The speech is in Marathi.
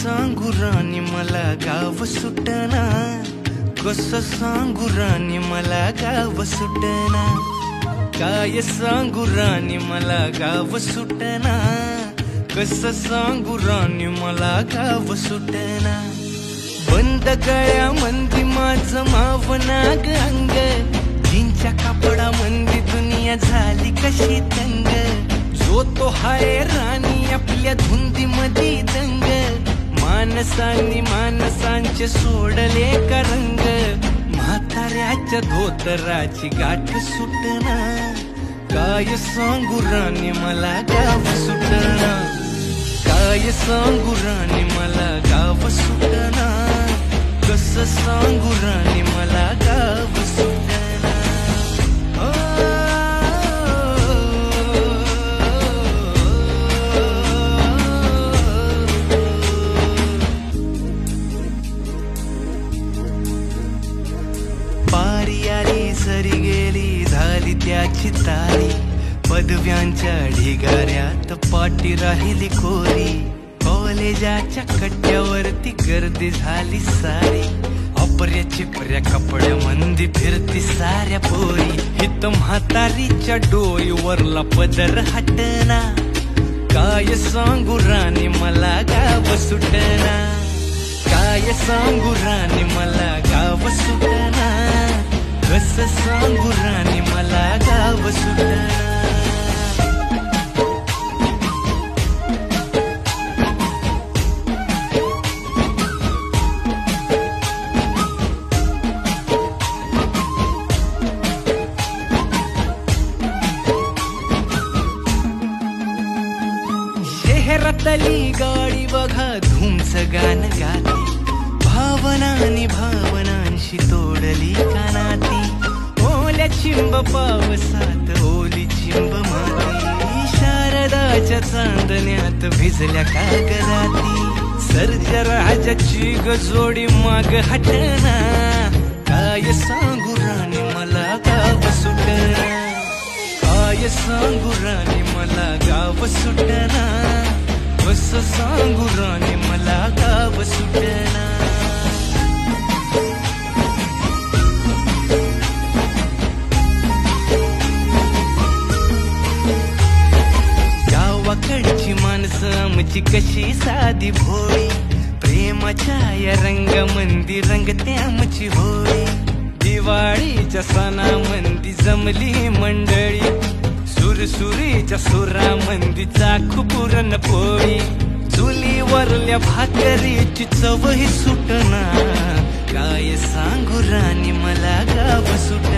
सांगू राणी मला गाव सुटना, कसं सांगू राणी मला गाव सुटना, काय सांगू राणी मला गाव सुटना, कसं सांगू राणी मला गाव सुटना। बंद गळ्या मंदी माझं मावनाग अंग, जीनच्या कापडा मंदी दुनिया झाली कशी तंग, जो तो हाय राणी आपल्या धुंदी मधी दंग, मानसांनी मानसांचे सोडले का रंग, म्हाताऱ्याच्या धोतराची गाठ सुटना, काय सांगू राणी मला गाव सुटना, काय सांगू राणी मला गाव सुटना, कसं सांगू राणी मला गाव सुटना। पारी आली सरी गेली झाली त्याची तारी, पदव्यांच्या ढिगाऱ्यात पाठी राहिली कोरी, कॉलेजाच्या कट्ट्यावरती गर्दी झाली सारी, अपर्या चिपऱ्या कपड्या मंदी फिरती साऱ्या पोरी, हित म्हातारीच्या डोईवरला पदर हटना, काय सांगू राणी मला गाव सुटना, काय सांगू राणी मला गाव सुटना, कसं सांगू राणी मला गाव सुटना। शहरातली गाडी बघा धूमचं गाणं गाते, भावनांनी भावनांशी तोडली कानाती, ओल्या चिंब पावसात ओली चिंब माती, शारदाच्या चांदण्यात भिजल्या कागदाती, सर्जा राजाची गजोडी माग हटना, काय सांगू राणी मला गाव सुटना, काय सांगू राणी मला गाव सुटना, कसं सांगू राणी मला गाव सुटना। गावाकडची माणसं आमची कशी साधी भोळी, प्रेमाच्या या रंगामंदी रंगते आमची होळी, दिवाळीच्या सणामंदी जमली मंडळी, सुरसुरीच्या सुरामंदी चाखू पुरणपोळी, चुलीवरल्या भाकरीची चवही सुटना, काय सांगू राणी मला गाव सुटना।